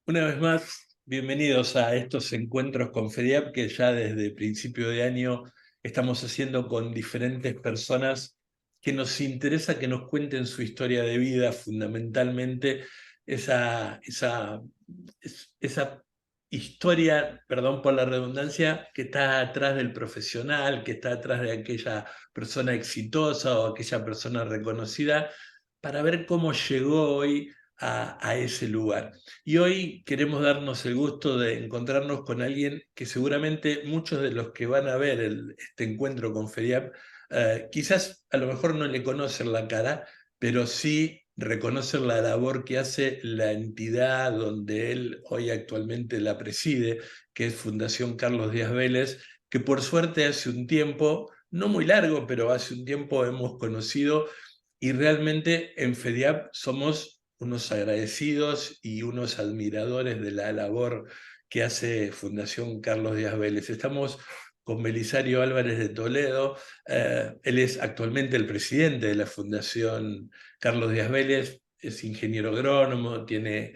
Una vez más, bienvenidos a estos encuentros con FEDIAP que ya desde principio de año estamos haciendo con diferentes personas que nos interesa que nos cuenten su historia de vida, fundamentalmente esa historia, perdón por la redundancia, que está atrás del profesional, que está atrás de aquella persona exitosa o aquella persona reconocida, para ver cómo llegó hoy a ese lugar. Y hoy queremos darnos el gusto de encontrarnos con alguien que seguramente muchos de los que van a ver este encuentro con FEDIAP, quizás a lo mejor no le conocen la cara, pero sí reconocen la labor que hace la entidad donde él hoy actualmente la preside, que es Fundación Carlos Díaz Vélez, que por suerte hace un tiempo, no muy largo, pero hace un tiempo hemos conocido y realmente en FEDIAP somos unos agradecidos y unos admiradores de la labor que hace Fundación Carlos Díaz Vélez. Estamos con Belisario Álvarez de Toledo. Él es actualmente el presidente de la Fundación Carlos Díaz Vélez, es ingeniero agrónomo, tiene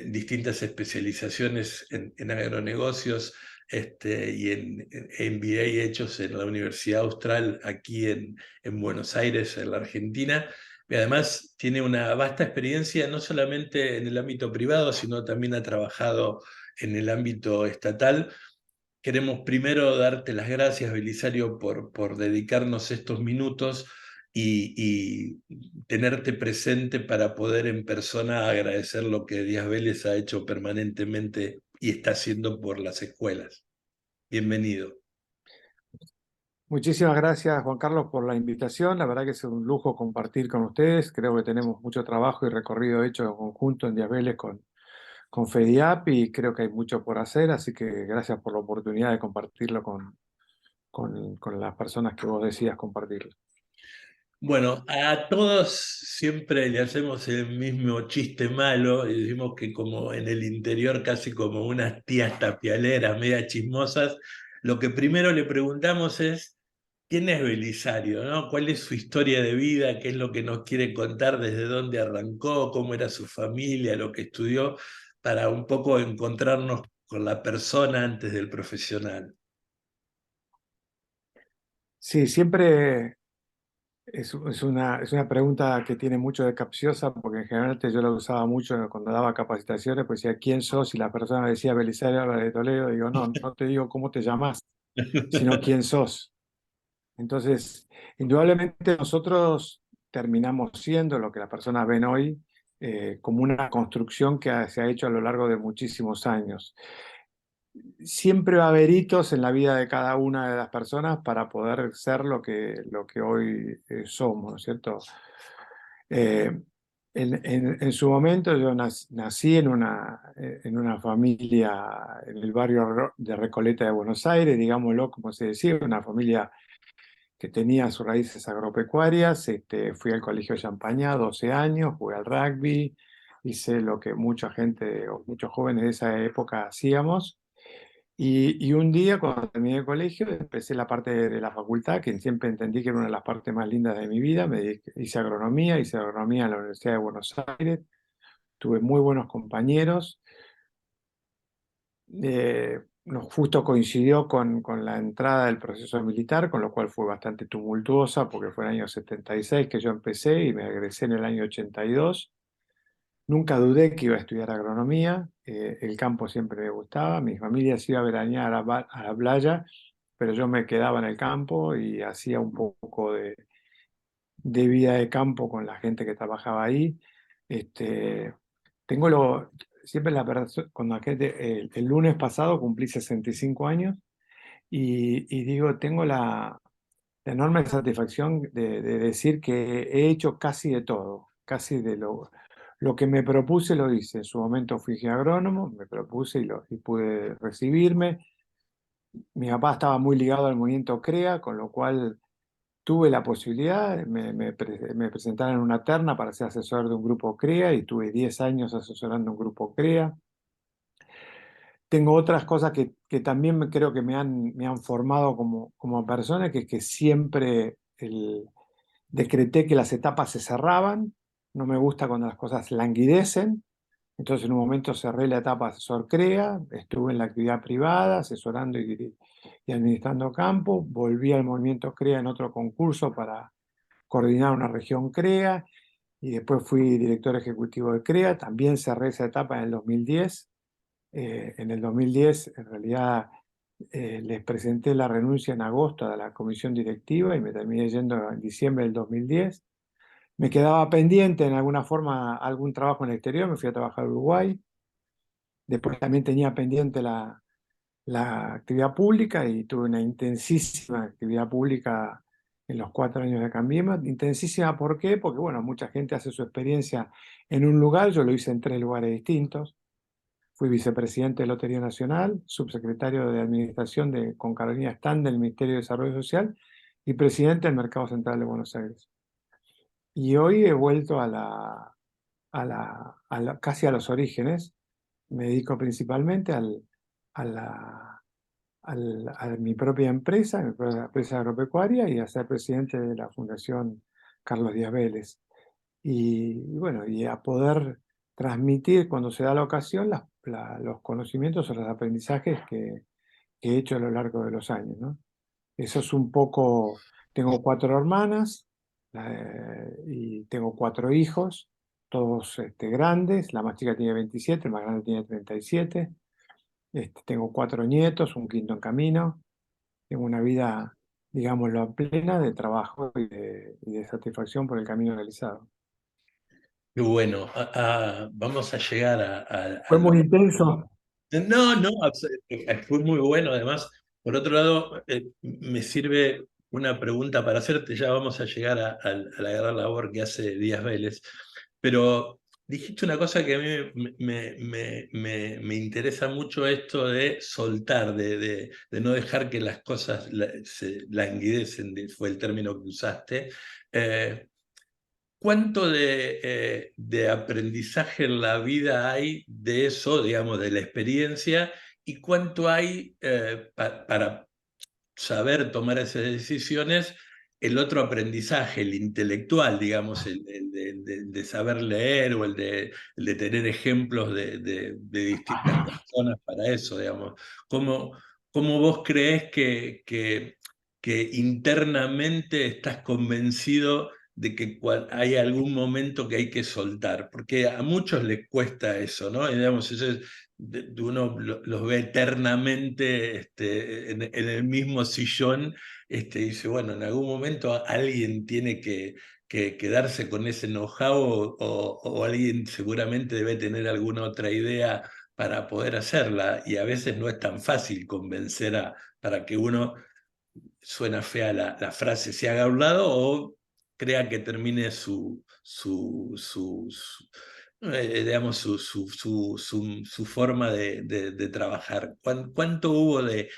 distintas especializaciones en agronegocios y en MBA hechos en la Universidad Austral aquí en Buenos Aires, en la Argentina. Y además tiene una vasta experiencia no solamente en el ámbito privado, sino también ha trabajado en el ámbito estatal. Queremos primero darte las gracias, Belisario, por dedicarnos estos minutos y tenerte presente para poder en persona agradecer lo que Díaz Vélez ha hecho permanentemente y está haciendo por las escuelas. Bienvenido. Muchísimas gracias, Juan Carlos, por la invitación. La verdad que es un lujo compartir con ustedes. Creo que tenemos mucho trabajo y recorrido hecho en conjunto en Díaz Vélez con FEDIAP y creo que hay mucho por hacer, así que gracias por la oportunidad de compartirlo con las personas que vos decías compartirlo. Bueno, a todos siempre le hacemos el mismo chiste malo y decimos que como en el interior casi como unas tías tapialeras, media chismosas, lo que primero le preguntamos es, ¿quién es Belisario, no? ¿Cuál es su historia de vida? ¿Qué es lo que nos quiere contar? ¿Desde dónde arrancó? ¿Cómo era su familia? ¿Lo que estudió? Para un poco encontrarnos con la persona antes del profesional. Sí, siempre es una pregunta que tiene mucho de capciosa porque generalmente yo la usaba mucho cuando daba capacitaciones, pues decía, ¿quién sos? Y la persona decía Belisario Álvarez de Toledo, digo, no, no te digo cómo te llamas, sino quién sos. Entonces, indudablemente nosotros terminamos siendo lo que las personas ven hoy como una construcción se ha hecho a lo largo de muchísimos años. Siempre va a haber hitos en la vida de cada una de las personas para poder ser lo que hoy somos, ¿no es cierto? Eh, en su momento yo nací en una familia en el barrio de Recoleta de Buenos Aires, digámoslo como se decía, una familia que tenía sus raíces agropecuarias. Fui al colegio Champañá, 12 años, jugué al rugby, hice lo que mucha gente o muchos jóvenes de esa época hacíamos. Y un día, cuando terminé el colegio, empecé la parte de la facultad, que siempre entendí que era una de las partes más lindas de mi vida. Hice agronomía en la Universidad de Buenos Aires, tuve muy buenos compañeros. Nos justo coincidió con la entrada del proceso militar, con lo cual fue bastante tumultuosa, porque fue en el año 76 que yo empecé y me egresé en el año 82. Nunca dudé que iba a estudiar agronomía, el campo siempre me gustaba, mi familia se iba a veranear a la playa, pero yo me quedaba en el campo y hacía un poco de vida de campo con la gente que trabajaba ahí. Este, tengo siempre cuando el lunes pasado cumplí 65 años y digo, tengo la enorme satisfacción de decir que he hecho casi de todo, casi lo que me propuse lo hice. En su momento fui agrónomo, me propuse y pude recibirme. Mi papá estaba muy ligado al movimiento CREA, con lo cual tuve la posibilidad, me presentaron en una terna para ser asesor de un grupo CREA y tuve 10 años asesorando un grupo CREA. Tengo otras cosas que también creo que me han formado como persona, que es que siempre decreté que las etapas se cerraban. No me gusta cuando las cosas languidecen. Entonces en un momento cerré la etapa asesor CREA, estuve en la actividad privada, asesorando y administrando campo, volví al movimiento CREA en otro concurso para coordinar una región CREA, y después fui director ejecutivo de CREA, también cerré esa etapa en el 2010. En el 2010, en realidad, les presenté la renuncia en agosto a la comisión directiva y me terminé yendo en diciembre del 2010. Me quedaba pendiente en alguna forma algún trabajo en el exterior, me fui a trabajar a Uruguay. Después también tenía pendiente la actividad pública y tuve una intensísima actividad pública en los 4 años de Cambiemos. Intensísima, ¿por qué? Porque, bueno, mucha gente hace su experiencia en un lugar, yo lo hice en 3 lugares distintos. Fui vicepresidente de Lotería Nacional, subsecretario de Administración con Carolina Stan del Ministerio de Desarrollo Social y presidente del Mercado Central de Buenos Aires. Y hoy he vuelto casi a los orígenes. Me dedico principalmente a, la, a mi propia empresa, mi propia empresa agropecuaria, y a ser presidente de la Fundación Carlos Díaz Vélez. Y bueno, y a poder transmitir cuando se da la ocasión los conocimientos o los aprendizajes que he hecho a lo largo de los años, ¿no? Eso es un poco, tengo 4 hermanas y tengo 4 hijos, todos grandes, la más chica tiene 27, el más grande tiene 37. Tengo 4 nietos, un quinto en camino, tengo una vida, digámoslo, plena de trabajo y de satisfacción por el camino realizado. Qué bueno, vamos a llegar Fue muy intenso. No, no, fue muy bueno. Además, por otro lado, me sirve una pregunta para hacerte. Ya vamos a llegar a la gran labor que hace Díaz Vélez. Pero dijiste una cosa que a mí me interesa mucho, esto de soltar, de no dejar que las cosas se languidecen, fue el término que usaste. Eh, ¿Cuánto de aprendizaje en la vida hay de eso, digamos, de la experiencia, y cuánto hay para saber tomar esas decisiones, el otro aprendizaje, el intelectual, digamos, el de saber leer, o el de tener ejemplos de distintas personas para eso, digamos? ¿Cómo vos creés que internamente estás convencido de que hay algún momento que hay que soltar? Porque a muchos les cuesta eso, ¿no? Y, digamos, eso uno los ve eternamente en el mismo sillón, y dice, bueno, en algún momento alguien tiene que quedarse con ese know-how, o alguien seguramente debe tener alguna otra idea para poder hacerla, y a veces no es tan fácil convencer para que uno, suena fea la frase, se haga a un lado o crea que termine digamos, su forma de trabajar. ¿Cuánto hubo de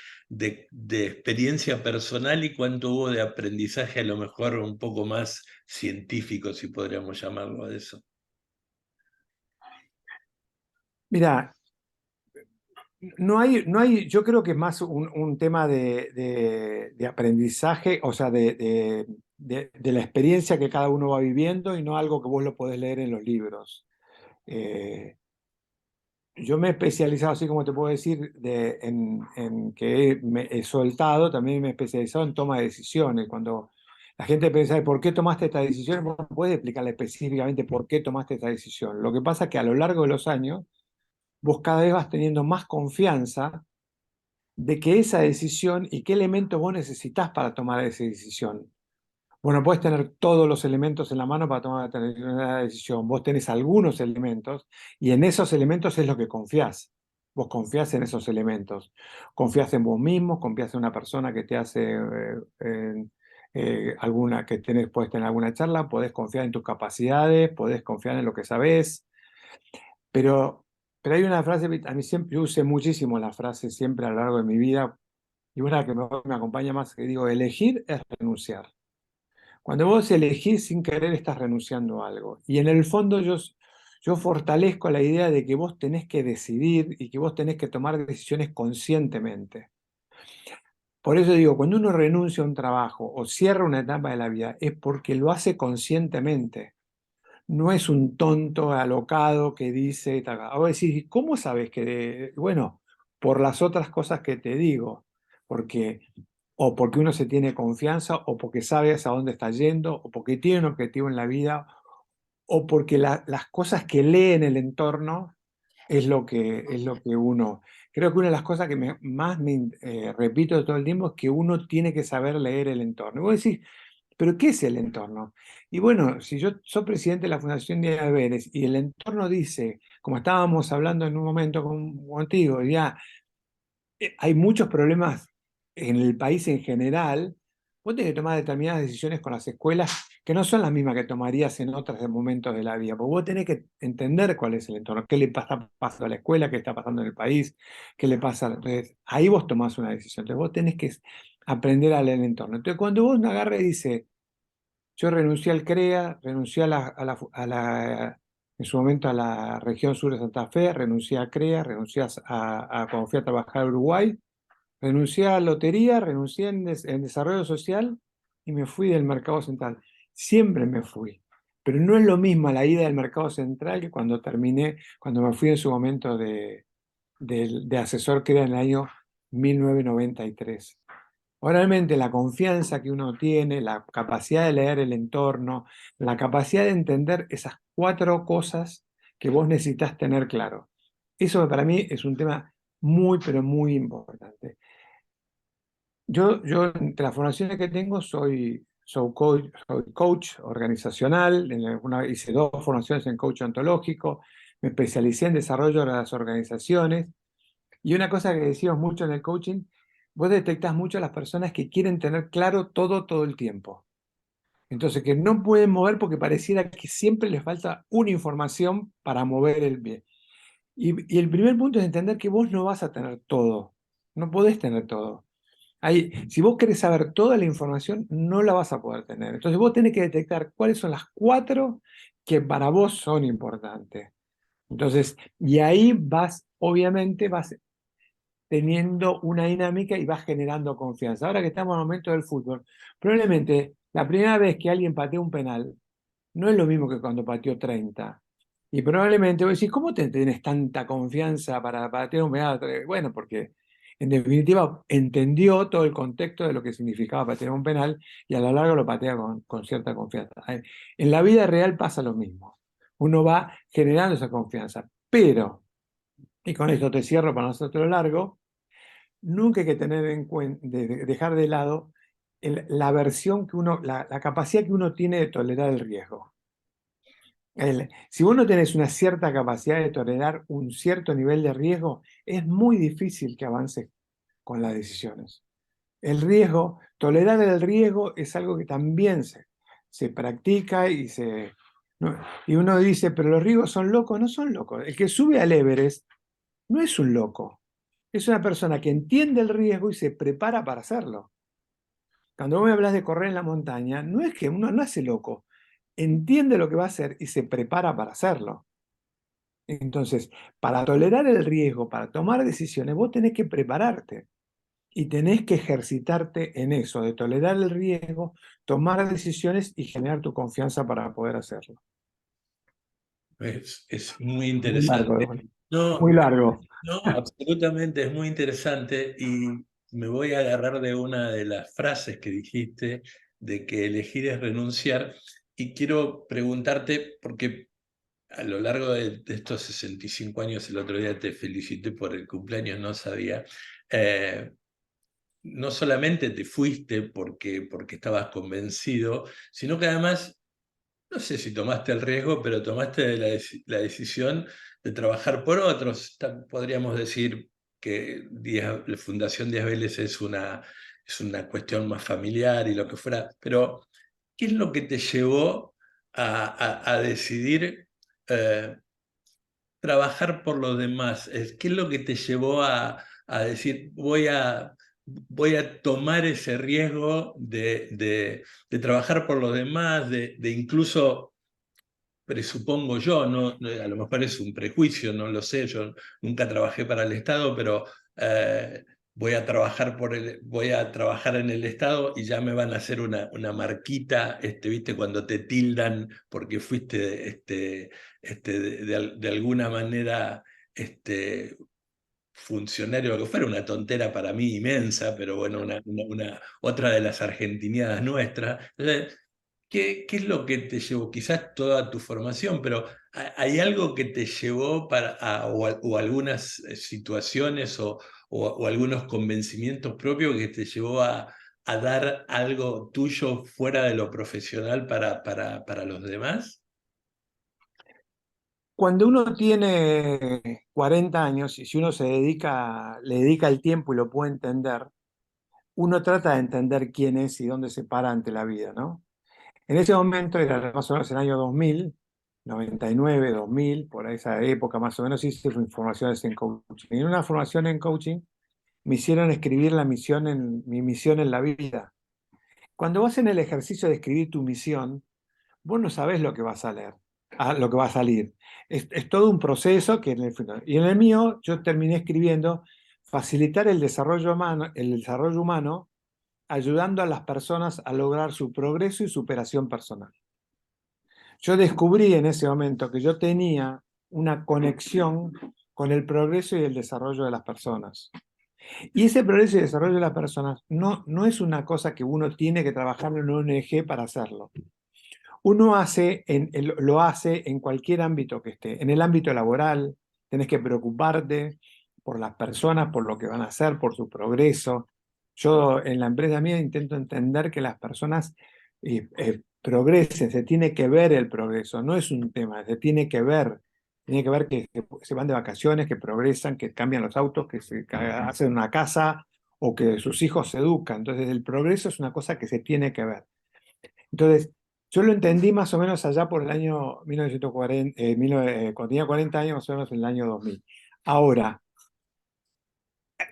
experiencia personal y cuánto hubo de aprendizaje, a lo mejor un poco más científico, si podríamos llamarlo de eso? Mira, no hay, yo creo que es más un tema de aprendizaje, o sea, de la experiencia que cada uno va viviendo y no algo que vos lo podés leer en los libros. Eh, yo me he especializado, así como te puedo decir, en que me he soltado, también me he especializado en toma de decisiones. Cuando la gente piensa, ¿por qué tomaste esta decisión? Vos no puedes explicarle específicamente por qué tomaste esta decisión. Lo que pasa es que a lo largo de los años, vos cada vez vas teniendo más confianza de que esa decisión y qué elementos vos necesitas para tomar esa decisión. Bueno, puedes tener todos los elementos en la mano para tomar una decisión. Vos tenés algunos elementos y en esos elementos es lo que confías. Vos confías en esos elementos. Confías en vos mismo, confías en una persona que te hace que podés tener alguna charla, podés confiar en tus capacidades, podés confiar en lo que sabés. Pero, pero hay una frase, a mí siempre, yo usé muchísimo la frase siempre a lo largo de mi vida, y una que me acompaña más, que digo, elegir es renunciar. Cuando vos elegís sin querer, estás renunciando a algo. Y en el fondo yo fortalezco la idea de que vos tenés que decidir y que vos tenés que tomar decisiones conscientemente. Por eso digo, cuando uno renuncia a un trabajo o cierra una etapa de la vida, es porque lo hace conscientemente. no es un tonto alocado que dice, tal. Vos decís, ¿cómo sabes que? Bueno, por las otras cosas que te digo, porque o porque uno se tiene confianza, o porque sabe hacia dónde está yendo, o porque tiene un objetivo en la vida, o porque las cosas que lee en el entorno es lo que uno... Creo que una de las cosas que más me repito todo el tiempo es que uno tiene que saber leer el entorno. Y vos decís, ¿pero qué es el entorno? Y bueno, si yo soy presidente de la Fundación Diana Vélez y el entorno dice, como estábamos hablando en un momento contigo, ya hay muchos problemas en el país en general, vos tenés que tomar determinadas decisiones con las escuelas que no son las mismas que tomarías en otros momentos de la vida, porque vos tenés que entender cuál es el entorno, qué le está pasando a la escuela, qué está pasando en el país, qué le pasa. Entonces, ahí vos tomás una decisión. Entonces, vos tenés que aprender a leer el entorno. Entonces, cuando vos no agarres y dices, yo renuncié al CREA, renuncié en su momento a la región sur de Santa Fe, renuncié a CREA, renuncié a cuando fui a trabajar a Uruguay, renuncié a lotería, renuncié en desarrollo social y me fui del mercado central. Siempre me fui. Pero no es lo mismo la ida del mercado central que cuando terminé, cuando me fui en su momento de asesor que era en el año 1993. Realmente la confianza que uno tiene, la capacidad de leer el entorno, la capacidad de entender esas cuatro cosas que vos necesitas tener claro. Eso para mí es un tema muy, pero muy importante. Yo entre las formaciones que tengo soy coach organizacional, hice dos formaciones en coach ontológico, me especialicé en desarrollo de las organizaciones y una cosa que decimos mucho en el coaching, vos detectás mucho a las personas que quieren tener claro todo el tiempo. Entonces, que no pueden mover porque pareciera que siempre les falta una información para mover el pie. Y el primer punto es entender que vos no vas a tener todo, no podés tener todo. Si vos querés saber toda la información, no la vas a poder tener. Entonces vos tenés que detectar cuáles son las cuatro que para vos son importantes. Entonces, y ahí obviamente vas teniendo una dinámica y vas generando confianza. Ahora que estamos en el momento del fútbol, probablemente la primera vez que alguien patea un penal no es lo mismo que cuando pateó 30. Y probablemente vos decís, ¿cómo te tenés tanta confianza para patear un penal? Bueno, porque en definitiva entendió todo el contexto de lo que significaba patear un penal y a lo largo lo patea con cierta confianza. En la vida real pasa lo mismo. Uno va generando esa confianza. Pero, y con esto te cierro para nosotros largo, nunca hay que tener en cuenta, dejar de lado la versión que uno, la capacidad que uno tiene de tolerar el riesgo. Si vos no tenés una cierta capacidad de tolerar un cierto nivel de riesgo, es muy difícil que avances con las decisiones. El riesgo, tolerar el riesgo es algo que también se practica no, y uno dice, pero los riesgos son locos, no son locos. El que sube al Everest no es un loco, es una persona que entiende el riesgo y se prepara para hacerlo. Cuando vos me hablas de correr en la montaña, no es que uno no hace loco, entiende lo que va a hacer y se prepara para hacerlo. Entonces, para tolerar el riesgo, para tomar decisiones, vos tenés que prepararte y tenés que ejercitarte en eso, de tolerar el riesgo, tomar decisiones y generar tu confianza para poder hacerlo. Es muy Muy largo, interesante. No, muy largo. no, absolutamente es muy interesante y me voy a agarrar de una de las frases que dijiste de que elegir es renunciar y quiero preguntarte, porque a lo largo de estos 65 años, el otro día te felicité por el cumpleaños, no sabía, eh, no solamente te fuiste porque estabas convencido, sino que además no sé si tomaste el riesgo, pero tomaste la decisión de trabajar por otros. Podríamos decir que la Fundación Díaz Vélez es una cuestión más familiar y lo que fuera, pero ¿qué es lo que te llevó a decidir trabajar por los demás? ¿Qué es lo que te llevó a decir, voy a tomar ese riesgo de trabajar por los demás, de incluso presupongo yo, a lo mejor es un prejuicio, no lo sé, yo nunca trabajé para el Estado, pero voy a trabajar en el Estado y ya me van a hacer una marquita, ¿viste? Cuando te tildan porque fuiste de alguna manera este, funcionario, lo que fuera, una tontera para mí inmensa, pero bueno, otra de las argentinadas nuestras. ¿Qué es lo que te llevó? Quizás toda tu formación, pero ¿hay algo que te llevó o algunas situaciones o algunos convencimientos propios que te llevó a dar algo tuyo fuera de lo profesional para los demás? Cuando uno tiene 40 años y si uno le dedica el tiempo y lo puede entender, uno trata de entender quién es y dónde se para ante la vida, ¿no? En ese momento, era más o menos el año 2000, 99, 2000, por esa época más o menos, hice formaciones en coaching. Y en una formación en coaching me hicieron escribir mi misión en la vida. Cuando vas en el ejercicio de escribir tu misión, vos no sabés lo que va a salir, lo que va a salir. Es todo un proceso que en el final. Y en el mío, yo terminé escribiendo facilitar el desarrollo humano, ayudando a las personas a lograr su progreso y superación personal. Yo descubrí en ese momento que yo tenía una conexión con el progreso y el desarrollo de las personas. Y ese progreso y desarrollo de las personas no es una cosa que uno tiene que trabajar en una ONG para hacerlo. Lo hace en cualquier ámbito que esté. En el ámbito laboral, tenés que preocuparte por las personas, por lo que van a hacer, por su progreso. Yo en la empresa mía intento entender que las personas progresen, se tiene que ver el progreso, no es un tema, se tiene que ver que se van de vacaciones, que progresan, que cambian los autos, que hacen una casa o que sus hijos se educan. Entonces el progreso es una cosa que se tiene que ver. Entonces, yo lo entendí más o menos allá por el año 1940, cuando tenía 40 años, más o menos en el año 2000. Ahora,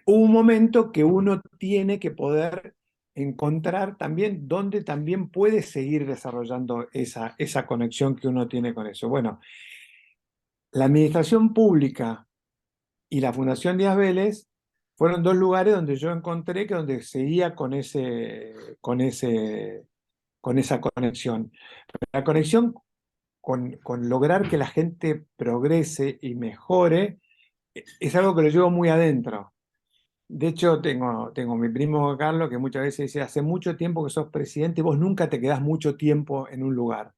hubo un momento que uno tiene que poder encontrar también dónde también puede seguir desarrollando esa conexión que uno tiene con eso. Bueno, la administración pública y la Fundación Díaz Vélez fueron dos lugares donde yo encontré que donde seguía con esa conexión. La conexión con lograr que la gente progrese y mejore, es algo que lo llevo muy adentro. De hecho, tengo mi primo Carlos que muchas veces dice, hace mucho tiempo que sos presidente y vos nunca te quedás mucho tiempo en un lugar.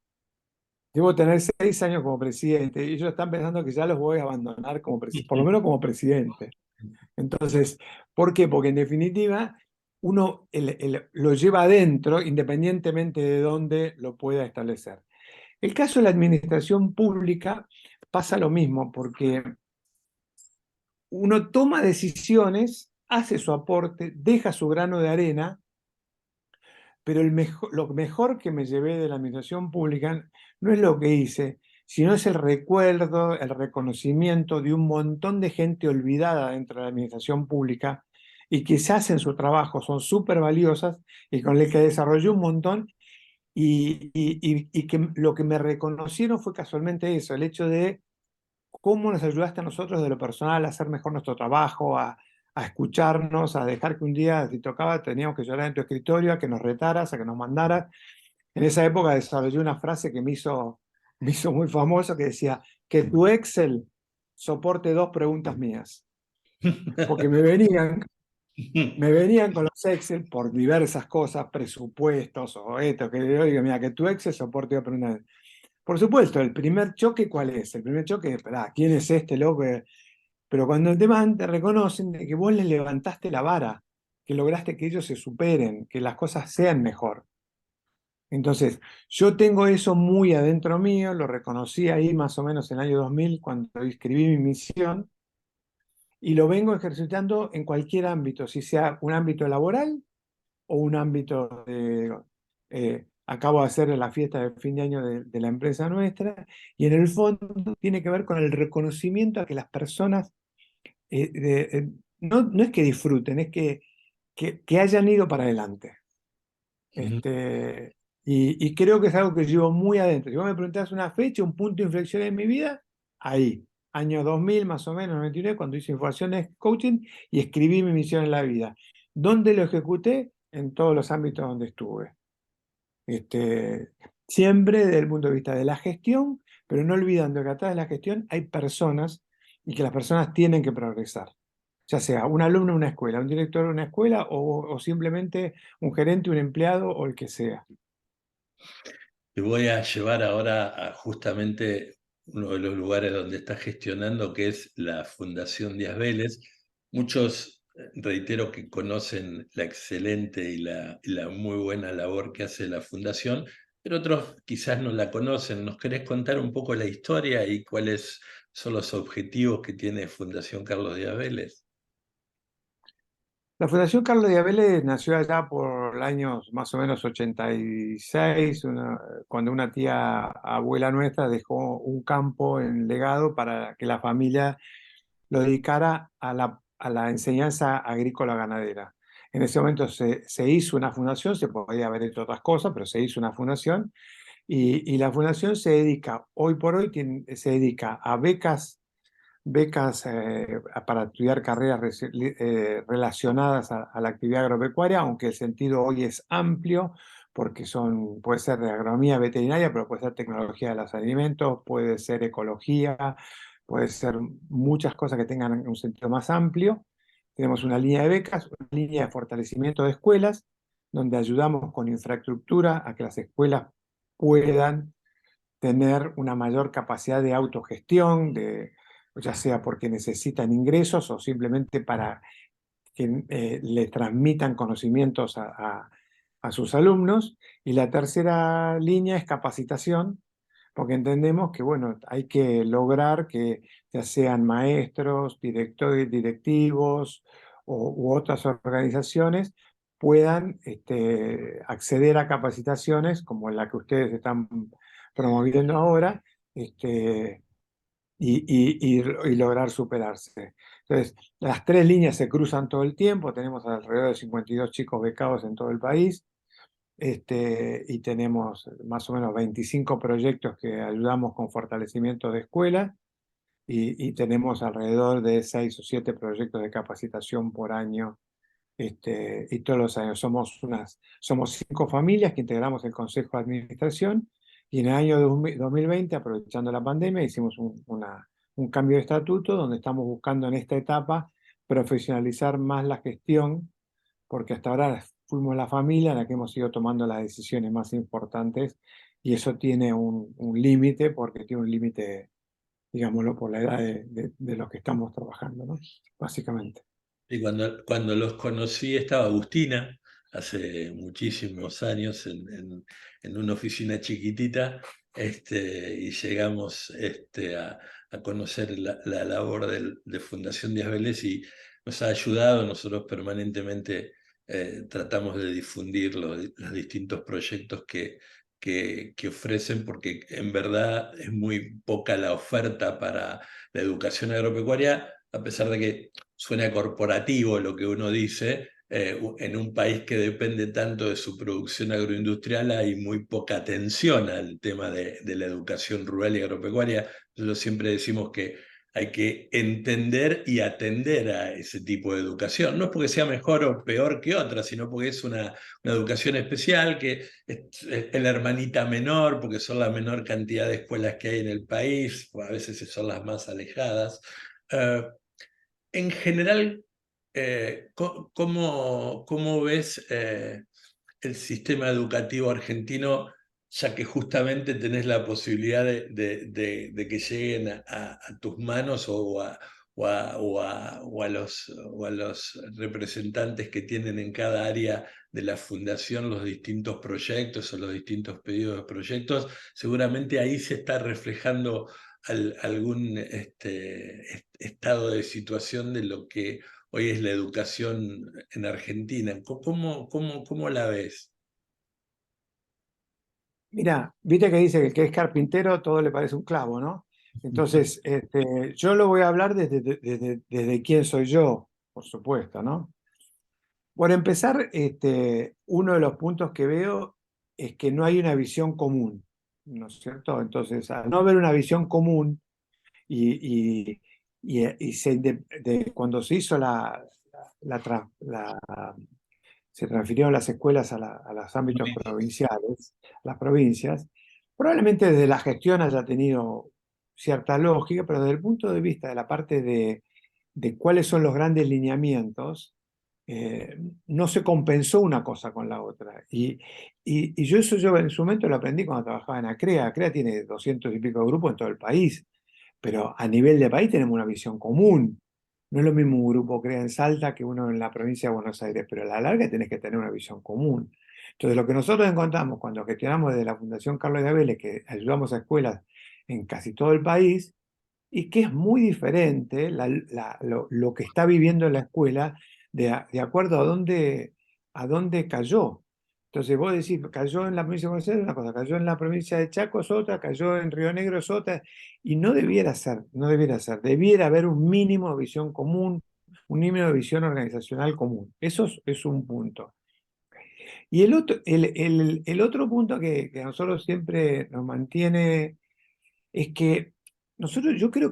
Debo tener 6 años como presidente y ellos están pensando que ya los voy a abandonar por lo menos como presidente. Entonces, ¿por qué? Porque en definitiva uno lo lleva adentro independientemente de dónde lo pueda establecer. El caso de la administración pública pasa lo mismo, porque uno toma decisiones, hace su aporte, deja su grano de arena, pero lo mejor que me llevé de la administración pública no es lo que hice, sino es el recuerdo, el reconocimiento de un montón de gente olvidada dentro de la administración pública y que se hacen su trabajo, son súper valiosas y con el que desarrollé un montón y que lo que me reconocieron fue casualmente eso, el hecho de cómo nos ayudaste a nosotros de lo personal a hacer mejor nuestro trabajo, a escucharnos, a dejar que un día, si tocaba, teníamos que llorar en tu escritorio, a que nos retaras, a que nos mandaras. En esa época desarrollé una frase que me hizo muy famoso, que decía, que tu Excel soporte 2 preguntas mías, porque me venían con los Excel por diversas cosas, presupuestos o esto, que yo digo, mira, que tu Excel soporte 2 preguntas. Por supuesto, el primer choque, ¿cuál es? El primer choque es, ¿quién es este loco? Pero cuando te reconocen de que vos les levantaste la vara, que lograste que ellos se superen, que las cosas sean mejor. Entonces, yo tengo eso muy adentro mío, lo reconocí ahí más o menos en el año 2000 cuando escribí mi misión, y lo vengo ejercitando en cualquier ámbito, si sea un ámbito laboral o un ámbito de... acabo de hacer la fiesta de fin de año de la empresa nuestra, y en el fondo tiene que ver con el reconocimiento a que las personas no es que disfruten, es que hayan ido para adelante. Y creo que es algo que llevo muy adentro. Si vos me preguntás una fecha, un punto de inflexión en mi vida, ahí. año 2000 más o menos, 99, cuando hice Información Coaching y escribí mi misión en la vida. ¿Dónde lo ejecuté? En todos los ámbitos donde estuve. Este, siempre desde el punto de vista de la gestión, pero no olvidando que atrás de la gestión hay personas y que las personas tienen que progresar. Ya sea un alumno de una escuela, un director de una escuela o simplemente un gerente, un empleado o el que sea. Te voy a llevar ahora a justamente uno de los lugares donde estás gestionando, que es la Fundación Díaz Vélez. Muchos, reitero, que conocen la excelente y la muy buena labor que hace la Fundación, pero otros quizás no la conocen. ¿Nos querés contar un poco la historia y cuáles son los objetivos que tiene Fundación Carlos Díaz Vélez? La Fundación Carlos de Vélez nació allá por los años más o menos 86, cuando una tía abuela nuestra dejó un campo en legado para que la familia lo dedicara a la enseñanza agrícola ganadera. En ese momento se hizo una fundación, se podía haber hecho otras cosas, pero se hizo una fundación y la fundación se dedica, hoy por hoy, se dedica a becas para estudiar carreras relacionadas a la actividad agropecuaria, aunque el sentido hoy es amplio, porque puede ser de agronomía veterinaria, pero puede ser tecnología de los alimentos, puede ser ecología, puede ser muchas cosas que tengan un sentido más amplio. Tenemos una línea de becas, una línea de fortalecimiento de escuelas, donde ayudamos con infraestructura a que las escuelas puedan tener una mayor capacidad de autogestión, ya sea porque necesitan ingresos o simplemente para que le transmitan conocimientos a sus alumnos. Y la tercera línea es capacitación, porque entendemos que, bueno, hay que lograr que ya sean maestros, directores, directivos u otras organizaciones puedan acceder a capacitaciones como la que ustedes están promoviendo ahora, este, y lograr superarse. Entonces, las tres líneas se cruzan todo el tiempo, tenemos alrededor de 52 chicos becados en todo el país, y tenemos más o menos 25 proyectos que ayudamos con fortalecimiento de escuelas, y tenemos alrededor de 6 o 7 proyectos de capacitación por año, y todos los años somos 5 familias que integramos el Consejo de Administración, y en el año 2020, aprovechando la pandemia, hicimos un cambio de estatuto donde estamos buscando en esta etapa profesionalizar más la gestión, porque hasta ahora fuimos la familia en la que hemos ido tomando las decisiones más importantes, y eso tiene un límite, porque tiene un límite, digámoslo, por la edad de los que estamos trabajando, ¿no? Básicamente. Y cuando los conocí estaba Agustina, hace muchísimos años, en una oficina chiquitita, y llegamos a conocer la labor de Fundación Díaz Vélez y nos ha ayudado. Nosotros permanentemente tratamos de difundir los distintos proyectos que ofrecen, porque en verdad es muy poca la oferta para la educación agropecuaria, a pesar de que suena corporativo lo que uno dice. En un país que depende tanto de su producción agroindustrial hay muy poca atención al tema de la educación rural y agropecuaria. Nosotros siempre decimos que hay que entender y atender a ese tipo de educación. No es porque sea mejor o peor que otra, sino porque es una educación especial, que es la hermanita menor, porque son la menor cantidad de escuelas que hay en el país, o a veces son las más alejadas. Uh, en general, ¿cómo ves el sistema educativo argentino, ya que justamente tenés la posibilidad de que lleguen a tus manos o a los representantes que tienen en cada área de la fundación los distintos proyectos o los distintos pedidos de proyectos? Seguramente ahí se está reflejando algún estado de situación de lo que hoy es la educación en Argentina. ¿Cómo la ves? Mira, viste que dice que el que es carpintero todo le parece un clavo, ¿no? Entonces, yo lo voy a hablar desde quién soy yo, por supuesto, ¿no? Por empezar, uno de los puntos que veo es que no hay una visión común, ¿no es cierto? Entonces, al no haber una visión común y, cuando se hizo se transfirieron las escuelas a los ámbitos provinciales, las provincias, probablemente desde la gestión haya tenido cierta lógica, pero desde el punto de vista de la parte de cuáles son los grandes lineamientos, eh, no se compensó una cosa con la otra. Y yo en su momento lo aprendí cuando trabajaba en ACREA. ACREA tiene 200 y pico de grupos en todo el país, pero a nivel de país tenemos una visión común. No es lo mismo un grupo crea en Salta que uno en la provincia de Buenos Aires, pero a la larga tenés que tener una visión común. Entonces, lo que nosotros encontramos cuando gestionamos desde la Fundación Carlos de Vélez, que ayudamos a escuelas en casi todo el país, y que es muy diferente lo que está viviendo la escuela de acuerdo a dónde cayó. Entonces vos decís, cayó en la provincia de Buenos Aires una cosa, cayó en la provincia de Chaco es otra, cayó en Río Negro es otra, y no debiera ser, no debiera ser, debiera haber un mínimo de visión común, un mínimo de visión organizacional común. Eso es un punto. Y el otro punto que a nosotros siempre nos mantiene es que yo creo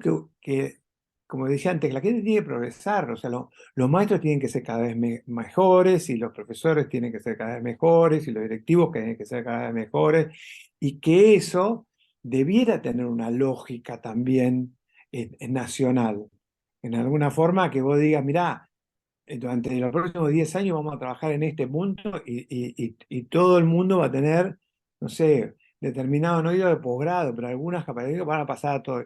como decía antes, la gente tiene que progresar, o sea, los maestros tienen que ser cada vez mejores y los profesores tienen que ser cada vez mejores y los directivos tienen que ser cada vez mejores y que eso debiera tener una lógica también nacional. En alguna forma que vos digas, mirá, durante los próximos 10 años vamos a trabajar en este punto y todo el mundo va a tener, no sé, determinado, no digo de posgrado, pero algunas capacidades van a pasar a todo.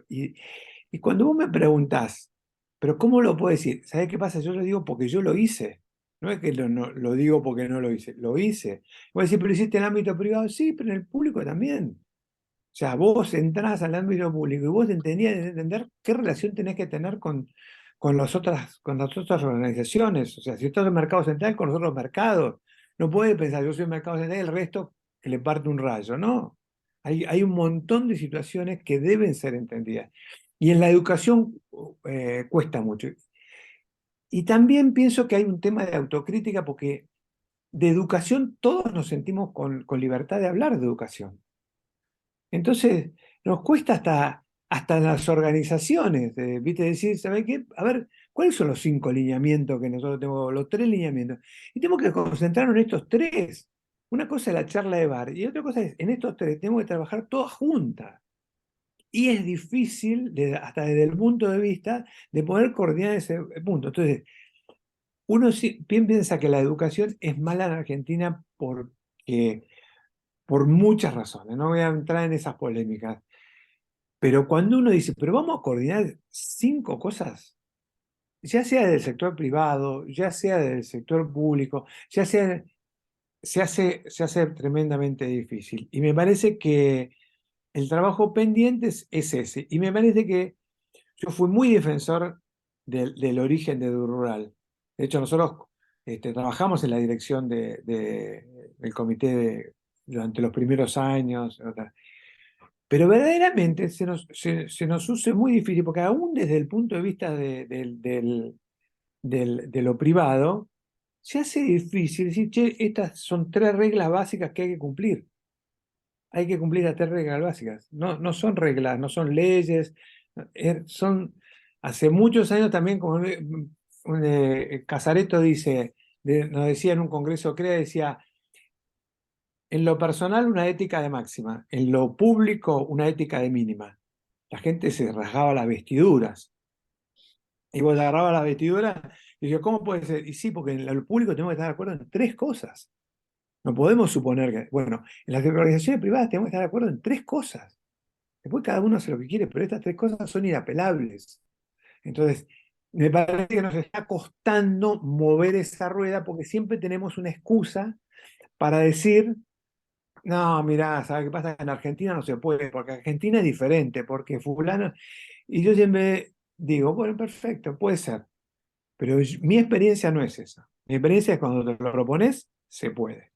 Y cuando vos me preguntás, ¿pero cómo lo puedo decir? ¿Sabés qué pasa? Yo lo digo porque yo lo hice. No es que lo digo porque no lo hice, lo hice. Vos decís, pero hiciste en el ámbito privado, sí, pero en el público también. O sea, vos entrás al ámbito público y vos tenías que entender qué relación tenés que tener con las otras organizaciones. O sea, si estás en el mercado central, con los otros mercados. No puedes pensar, yo soy el mercado central y el resto que le parte un rayo. No. Hay un montón de situaciones que deben ser entendidas. Y en la educación cuesta mucho. Y también pienso que hay un tema de autocrítica porque de educación todos nos sentimos con libertad de hablar de educación. Entonces, nos cuesta hasta las organizaciones, ¿viste? Decir, ¿sabes qué? A ver, ¿cuáles son los 5 lineamientos que nosotros tenemos, los 3 lineamientos? Y tenemos que concentrarnos en estos 3. Una cosa es la charla de bar y otra cosa es, en estos 3 tenemos que trabajar todas juntas. Y es difícil, hasta desde el punto de vista de poder coordinar ese punto. Entonces, uno bien piensa que la educación es mala en Argentina por muchas razones. No voy a entrar en esas polémicas. Pero cuando uno dice, pero vamos a coordinar 5 cosas, ya sea del sector privado, ya sea del sector público, ya sea, se hace tremendamente difícil. Y me parece que el trabajo pendiente es ese. Y me parece que yo fui muy defensor del origen de Rural. De hecho, nosotros trabajamos en la dirección del comité durante los primeros años. Pero verdaderamente se nos use muy difícil, porque aún desde el punto de vista de lo privado, se hace difícil decir, che, estas son 3 reglas básicas que hay que cumplir. Hay que cumplir las 3 reglas básicas. No, no son reglas, no son leyes, hace muchos años también, como Casareto dice, nos decía en un congreso, decía, en lo personal una ética de máxima, en lo público una ética de mínima. La gente se rasgaba las vestiduras. Y vos agarrabas las vestiduras y yo, ¿cómo puede ser? Y sí, porque en lo público tenemos que estar de acuerdo en 3 cosas. No podemos suponer que, bueno, en las organizaciones privadas tenemos que estar de acuerdo en 3 cosas. Después cada uno hace lo que quiere, pero estas 3 cosas son inapelables. Entonces, me parece que nos está costando mover esa rueda porque siempre tenemos una excusa para decir, no, mirá, ¿sabes qué pasa? En Argentina no se puede, porque Argentina es diferente, porque fulano... Y yo siempre digo, bueno, perfecto, puede ser, pero mi experiencia no es esa. Mi experiencia es cuando te lo propones, se puede.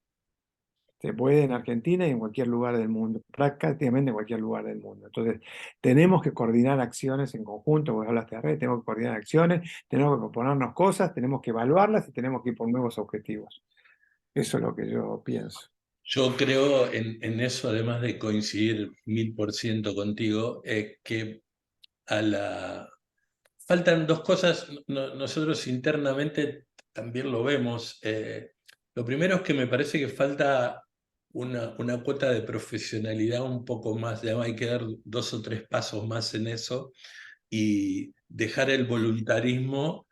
Se puede en Argentina y en cualquier lugar del mundo, prácticamente en cualquier lugar del mundo. Entonces, tenemos que coordinar acciones en conjunto, vos hablaste de red, tenemos que coordinar acciones, tenemos que proponernos cosas, tenemos que evaluarlas y tenemos que ir por nuevos objetivos. Eso es lo que yo pienso. Yo creo en eso, además de coincidir 1000% contigo, que a la... Faltan dos cosas, nosotros internamente también lo vemos. Lo primero es que me parece que falta una cuota de profesionalidad un poco más, digamos, hay que dar dos o tres pasos más en eso y dejar el voluntarismo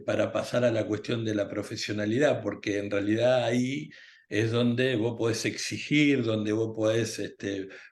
para pasar a la cuestión de la profesionalidad, porque en realidad ahí es donde vos podés exigir, donde vos podés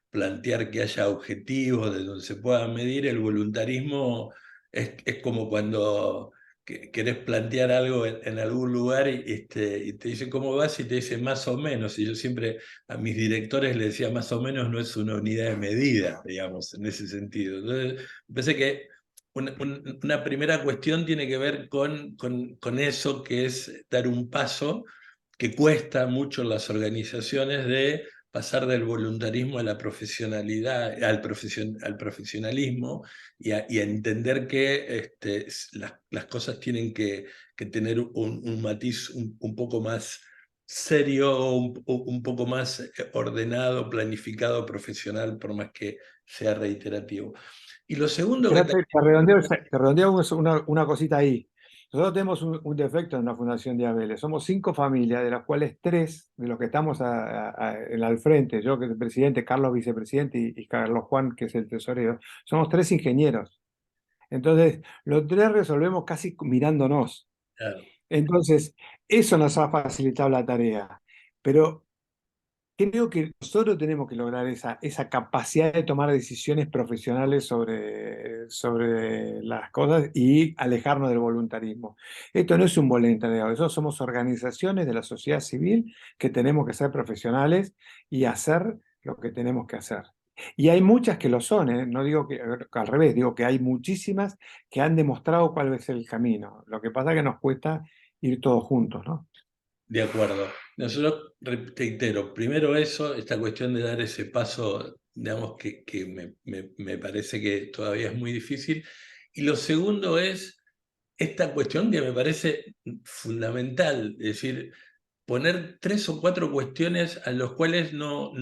plantear que haya objetivos, de donde se pueda medir. El voluntarismo es como cuando querés plantear algo en algún lugar y te dicen cómo vas y te dicen más o menos. Y yo siempre a mis directores les decía más o menos no es una unidad de medida, digamos, en ese sentido. Entonces, pensé que una primera cuestión tiene que ver con eso, que es dar un paso que cuesta mucho en las organizaciones de pasar del voluntarismo a la profesionalidad, al profesionalismo y a entender que las cosas tienen que tener un matiz un poco más serio, un poco más ordenado, planificado, profesional, por más que sea reiterativo. Y lo segundo que Espérate, te redondeo una cosita ahí. Nosotros tenemos un defecto en la Fundación de Abeles. Somos 5 familias, de las cuales 3 de los que estamos al frente, yo que soy el presidente, Carlos vicepresidente y Carlos Juan que es el tesorero, somos 3 ingenieros. Entonces, los 3 resolvemos casi mirándonos. claro, Entonces, eso nos ha facilitado la tarea. Pero creo que nosotros tenemos que lograr esa capacidad de tomar decisiones profesionales sobre las cosas y alejarnos del voluntarismo. Esto no es un voluntariado, eso somos organizaciones de la sociedad civil que tenemos que ser profesionales y hacer lo que tenemos que hacer. Y hay muchas que lo son, ¿eh? No digo que al revés, digo que hay muchísimas que han demostrado cuál es el camino. Lo que pasa es que nos cuesta ir todos juntos, ¿no? de acuerdo. Nosotros, reitero, primero eso, esta cuestión de dar ese paso, digamos, que me parece que todavía es muy difícil. Y lo segundo es esta cuestión que me parece fundamental, es decir, poner tres o cuatro cuestiones a las cuales no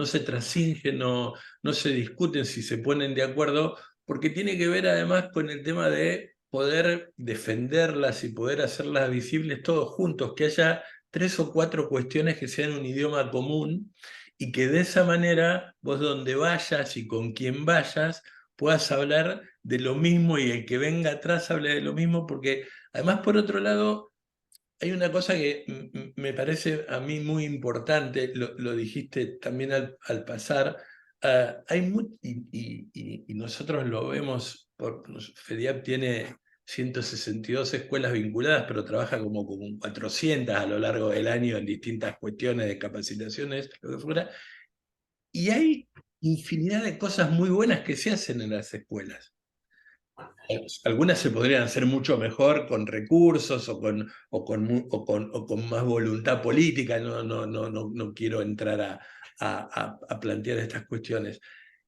se transingen, no se discuten si se ponen de acuerdo, porque tiene que ver además con el tema de poder defenderlas y poder hacerlas visibles todos juntos, que haya tres o cuatro cuestiones que sean un idioma común y que de esa manera vos donde vayas y con quien vayas puedas hablar de lo mismo y el que venga atrás hable de lo mismo, porque además por otro lado hay una cosa que me parece a mí muy importante, lo dijiste también al pasar, y nosotros lo vemos, FEDIAP tiene 162 escuelas vinculadas, pero trabaja como con 400 a lo largo del año en distintas cuestiones de capacitaciones, lo que fuera, y hay infinidad de cosas muy buenas que se hacen en las escuelas. Algunas se podrían hacer mucho mejor con recursos o con más voluntad política. No quiero entrar a plantear estas cuestiones.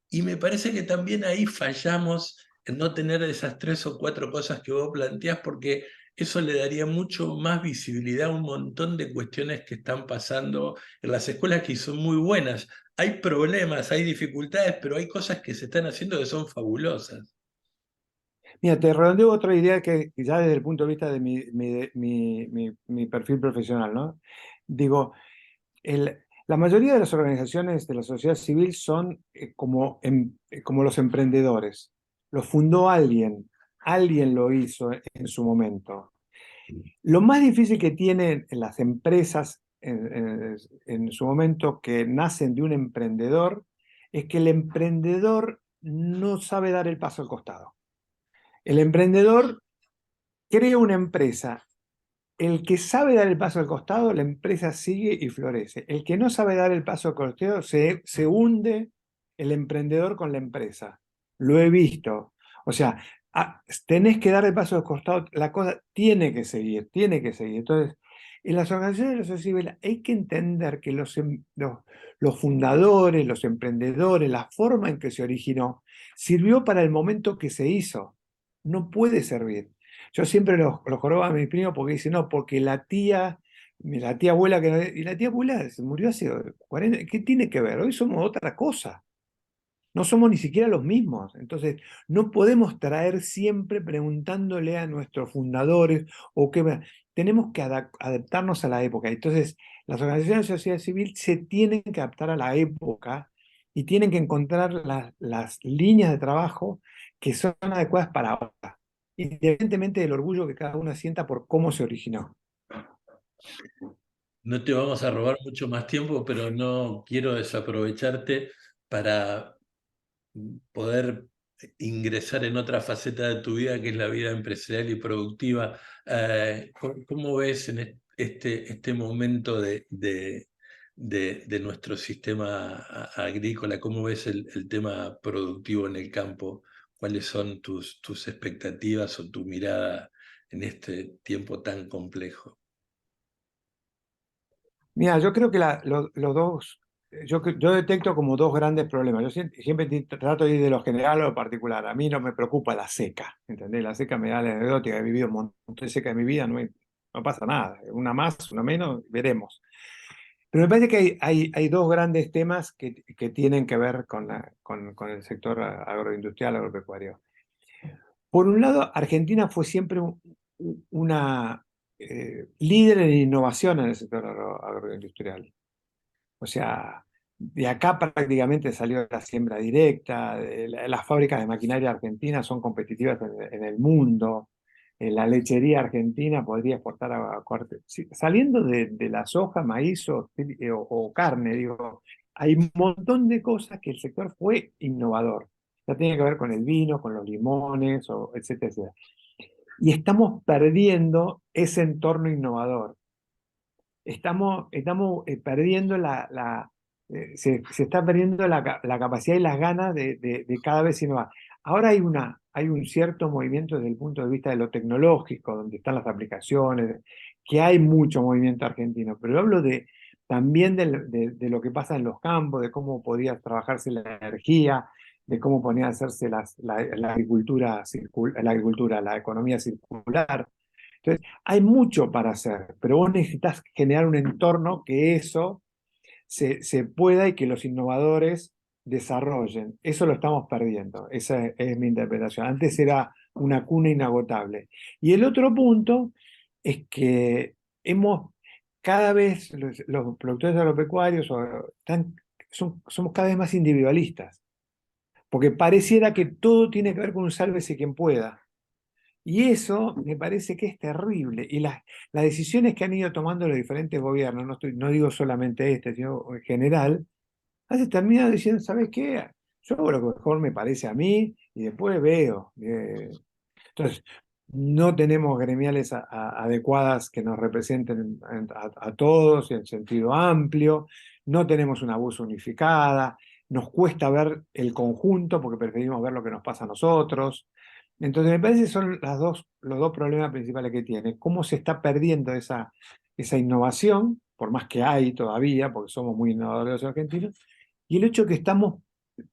Y me parece que también ahí fallamos en no tener esas tres o cuatro cosas que vos planteás, porque eso le daría mucho más visibilidad a un montón de cuestiones que están pasando en las escuelas que son muy buenas. Hay problemas, hay dificultades, pero hay cosas que se están haciendo que son fabulosas. Mira, te redondeo otra idea que ya desde el punto de vista de mi perfil profesional, ¿no? Digo, la mayoría de las organizaciones de la sociedad civil son como los emprendedores. Lo fundó alguien, alguien lo hizo en su momento. Lo más difícil que tienen las empresas en su momento que nacen de un emprendedor es que el emprendedor no sabe dar el paso al costado. El emprendedor crea una empresa. El que sabe dar el paso al costado, la empresa sigue y florece. El que no sabe dar el paso al costado, se hunde el emprendedor con la empresa. Lo he visto. O sea, tenés que dar el paso al costado, la cosa tiene que seguir, tiene que seguir. Entonces, en las organizaciones de la sociedad civil hay que entender que los fundadores, los emprendedores, la forma en que se originó, sirvió para el momento que se hizo. No puede servir. Yo siempre los jorobo a mis primos porque dicen, no, porque la tía abuela, y la tía abuela se murió hace 40, ¿qué tiene que ver? Hoy somos otra cosa. no somos ni siquiera los mismos. Entonces, no podemos traer siempre preguntándole a nuestros fundadores o qué. Tenemos que adaptarnos a la época. Entonces, las organizaciones de sociedad civil se tienen que adaptar a la época y tienen que encontrar las líneas de trabajo que son adecuadas para ahora, independientemente del orgullo que cada uno sienta por cómo se originó. No te vamos a robar mucho más tiempo, pero no quiero desaprovecharte para poder ingresar en otra faceta de tu vida, que es la vida empresarial y productiva. ¿Cómo ves en este momento de nuestro sistema agrícola? ¿Cómo ves el tema productivo en el campo? ¿Cuáles son tus expectativas o tu mirada en este tiempo tan complejo? Mira, yo creo que los dos, yo detecto como dos grandes problemas. Yo siempre trato de ir de lo general a lo particular. A mí no me preocupa la seca, ¿entendés? La seca me da la anecdótica, he vivido un montón de seca en mi vida, no pasa nada. Una más, una menos, veremos. Pero me parece que hay dos grandes temas que tienen que ver con el sector agroindustrial, agropecuario. Por un lado, Argentina fue siempre una líder en innovación en el sector agroindustrial. O sea, de acá prácticamente salió la siembra directa, las fábricas de maquinaria argentinas son competitivas en el mundo, la lechería argentina podría exportar saliendo de la soja, maíz o carne, digo, hay un montón de cosas que el sector fue innovador. Ya tiene que ver con el vino, con los limones, etcétera, etcétera. Y estamos perdiendo ese entorno innovador. Estamos perdiendo se está perdiendo la capacidad y las ganas de cada vez innovar. Ahora hay un cierto movimiento desde el punto de vista de lo tecnológico, donde están las aplicaciones, que hay mucho movimiento argentino, pero yo hablo también de lo que pasa en los campos, de cómo podía trabajarse la energía, de cómo podía hacerse la agricultura, la economía circular. Entonces, hay mucho para hacer, pero vos necesitas generar un entorno que eso se pueda y que los innovadores desarrollen. Eso lo estamos perdiendo. Esa es mi interpretación. Antes era una cuna inagotable. Y el otro punto es que cada vez los productores agropecuarios somos cada vez más individualistas, porque pareciera que todo tiene que ver con un sálvese quien pueda. Y eso me parece que es terrible. Y las decisiones que han ido tomando los diferentes gobiernos, no digo solamente este, sino en general, a veces terminan diciendo, ¿sabes qué? Yo hago lo que mejor me parece a mí y después veo. Entonces, no tenemos gremiales adecuadas que nos representen a todos en sentido amplio, no tenemos una voz unificada, nos cuesta ver el conjunto porque preferimos ver lo que nos pasa a nosotros. Entonces, me parece que son los dos problemas principales que tiene. Cómo se está perdiendo esa innovación, por más que hay todavía, porque somos muy innovadores los argentinos, y el hecho que estamos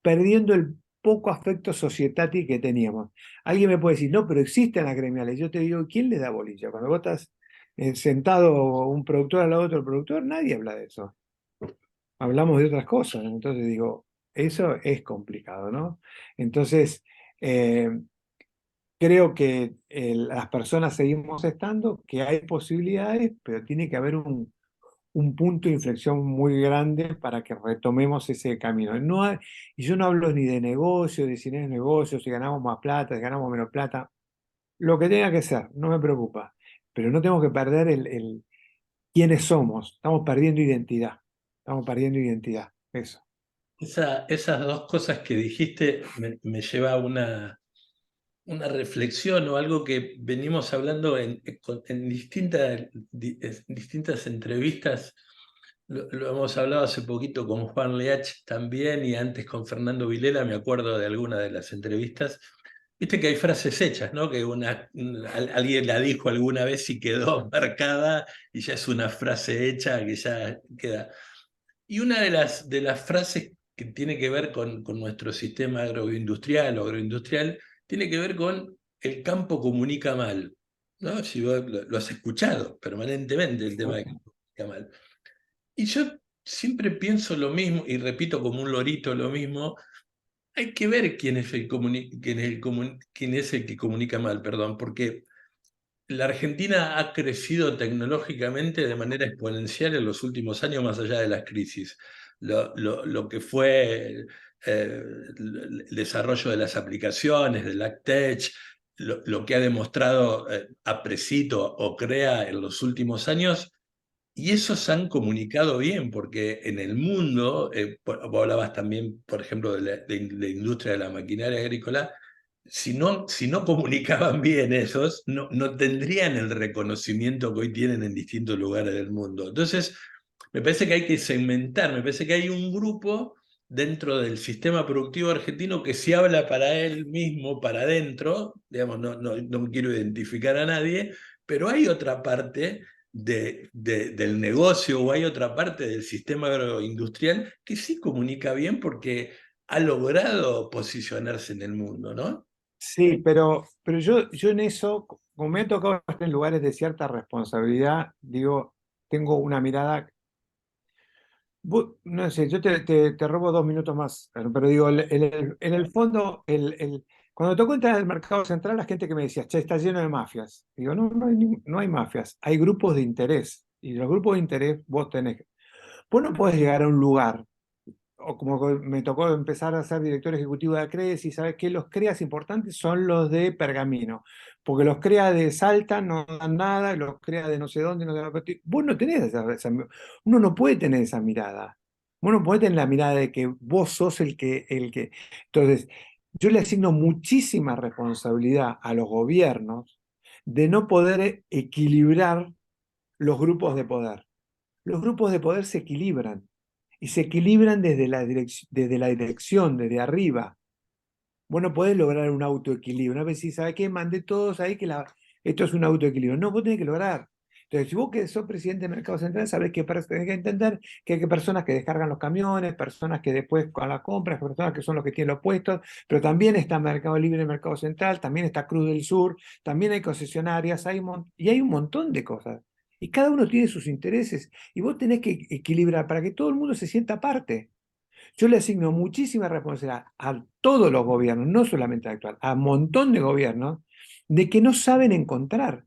perdiendo el poco afecto societati que teníamos. Alguien me puede decir, no, pero existen las gremiales. Yo te digo, ¿quién le da bolilla? Cuando vos estás sentado un productor al lado de otro productor, nadie habla de eso. Hablamos de otras cosas. Entonces digo, eso es complicado, ¿no? Entonces, eh, creo que las personas seguimos estando, que hay posibilidades, pero tiene que haber un punto de inflexión muy grande para que retomemos ese camino. Y yo no hablo ni de negocio, de si no es negocio, si ganamos más plata, si ganamos menos plata, lo que tenga que ser, no me preocupa. Pero no tenemos que perder el quiénes somos, estamos perdiendo identidad, eso. Esas dos cosas que dijiste me lleva a una reflexión o algo que venimos hablando en distintas entrevistas. Lo hemos hablado hace poquito con Juan Leach también y antes con Fernando Vilela, me acuerdo de alguna de las entrevistas. Viste que hay frases hechas, ¿no? Que alguien la dijo alguna vez y quedó marcada y ya es una frase hecha que ya queda. Y una de las frases que tiene que ver con nuestro sistema agroindustrial o agroindustrial tiene que ver con el campo comunica mal, ¿no? Si vos lo has escuchado permanentemente, el tema de campo comunica mal. Y yo siempre pienso lo mismo y repito como un lorito lo mismo, hay que ver quién es el que comunica mal, perdón, porque la Argentina ha crecido tecnológicamente de manera exponencial en los últimos años, más allá de las crisis. Lo que fue el desarrollo de las aplicaciones, del AgTech, lo que ha demostrado Aprecito o CREA en los últimos años, y esos han comunicado bien, porque en el mundo, vos hablabas también, por ejemplo, de la industria de la maquinaria agrícola, si no comunicaban bien esos, no tendrían el reconocimiento que hoy tienen en distintos lugares del mundo. Entonces, me parece que hay que segmentar, me parece que hay un grupo dentro del sistema productivo argentino que se habla para él mismo, para adentro, digamos, no quiero identificar a nadie, pero hay otra parte del negocio o hay otra parte del sistema agroindustrial que sí comunica bien porque ha logrado posicionarse en el mundo, ¿no? Sí, pero yo en eso, como me ha tocado estar en lugares de cierta responsabilidad, digo, tengo una mirada. No sé, yo te robo 2 minutos más, pero digo, en el fondo, cuando toco entrar al mercado central, la gente que me decía, che, está lleno de mafias. Digo, no, no hay mafias, hay grupos de interés. Y los grupos de interés vos no podés llegar a un lugar o como me tocó empezar a ser director ejecutivo de ACRES y sabes que los CREAs importantes son los de Pergamino, porque los CREA de Salta no dan nada, y los CREA de no sé dónde no dan nada. Vos no tenés uno no puede tener esa mirada. Vos no podés tener la mirada de que vos sos el que. Entonces, yo le asigno muchísima responsabilidad a los gobiernos de no poder equilibrar los grupos de poder. Los grupos de poder se equilibran y se equilibran desde la dirección, desde arriba. Vos no podés lograr un autoequilibrio. Una vez si ¿sabes qué? Mandé todos ahí esto es un autoequilibrio. No, vos tenés que lograr. Entonces, si vos que sos presidente del Mercado Central, sabés que tenés que entender que hay personas que descargan los camiones, personas que después con las compras, personas que son los que tienen los puestos, pero también está Mercado Libre, Mercado Central, también está Cruz del Sur, también hay concesionarias, y hay un montón de cosas. Y cada uno tiene sus intereses y vos tenés que equilibrar para que todo el mundo se sienta parte. Yo le asigno muchísima responsabilidad a todos los gobiernos, no solamente al actual, a un montón de gobiernos, de que no saben encontrar.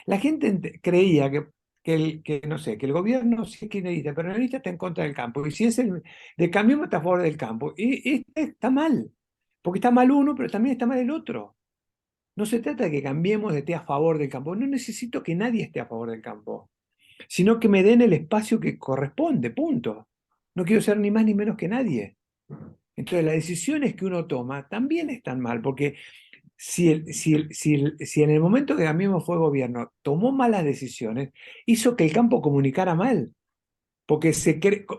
La gente creía no sé, que el gobierno sí es kirchnerista, pero kirchnerista está en contra del campo. Y si es el de Cambiemos está a favor del campo. Y está mal, porque está mal uno, pero también está mal el otro. No se trata de que Cambiemos esté a favor del campo. No necesito que nadie esté a favor del campo, sino que me den el espacio que corresponde, punto. No quiero ser ni más ni menos que nadie. Entonces, las decisiones que uno toma también están mal, porque si en el momento que Cambiemos fue gobierno tomó malas decisiones, hizo que el campo comunicara mal. Porque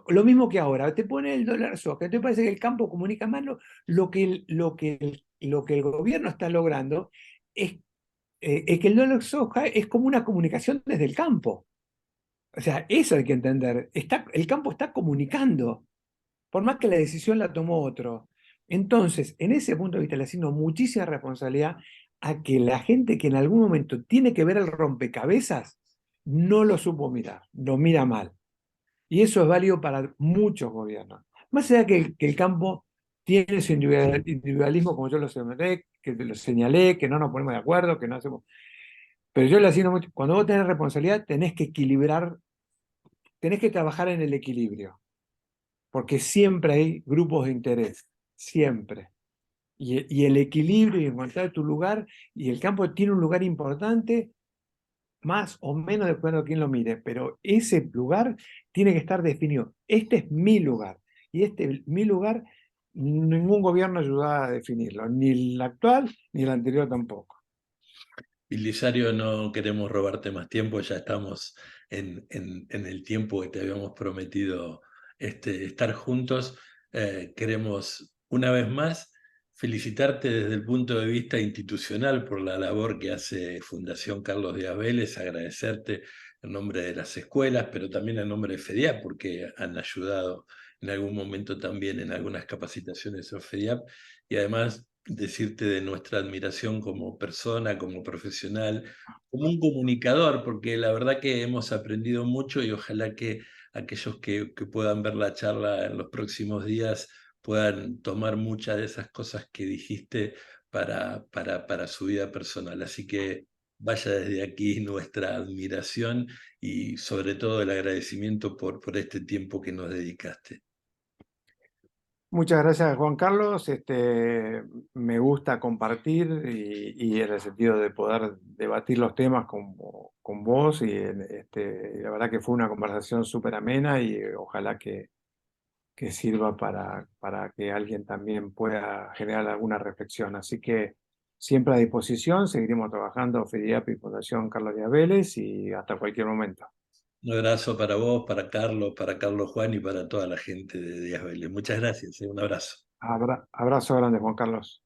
lo mismo que ahora, te pone el dólar soja, te parece que el campo comunica mal. Lo que el gobierno está logrando es que el dólar soja es como una comunicación desde el campo. O sea, eso hay que entender. El campo está comunicando, por más que la decisión la tomó otro. Entonces, en ese punto de vista le asigno muchísima responsabilidad a que la gente que en algún momento tiene que ver el rompecabezas no lo supo mirar, lo mira mal. Y eso es válido para muchos gobiernos. Más allá que el campo tiene su individualismo, como yo lo señalé, que no nos ponemos de acuerdo, que no hacemos. Pero yo le asigno mucho. Cuando vos tenés responsabilidad, tenés que equilibrar, tenés que trabajar en el equilibrio, porque siempre hay grupos de interés, siempre. Y el equilibrio y encontrar tu lugar, y el campo tiene un lugar importante, más o menos de acuerdo a quién lo mire, pero ese lugar tiene que estar definido. Este es mi lugar, y mi lugar, ningún gobierno ayuda a definirlo, ni el actual ni el anterior tampoco. Belisario, no queremos robarte más tiempo, ya estamos en el tiempo que te habíamos prometido estar juntos. Queremos una vez más felicitarte desde el punto de vista institucional por la labor que hace Fundación Carlos Díaz Vélez, agradecerte en nombre de las escuelas, pero también en nombre de FEDIAP, porque han ayudado en algún momento también en algunas capacitaciones en FEDIAP, y además decirte de nuestra admiración como persona, como profesional, como un comunicador, porque la verdad que hemos aprendido mucho y ojalá que aquellos que puedan ver la charla en los próximos días puedan tomar muchas de esas cosas que dijiste para su vida personal. Así que vaya desde aquí nuestra admiración y sobre todo el agradecimiento por este tiempo que nos dedicaste. Muchas gracias, Juan Carlos. Me gusta compartir y en el sentido de poder debatir los temas con vos. La verdad que fue una conversación súper amena y ojalá que sirva para que alguien también pueda generar alguna reflexión. Así que siempre a disposición, seguiremos trabajando FIDIAP y Fundación Carlos Díaz Vélez y hasta cualquier momento. Un abrazo para vos, para Carlos Juan y para toda la gente de Díaz Vélez. Muchas gracias, un abrazo. Abrazo grande, Juan Carlos.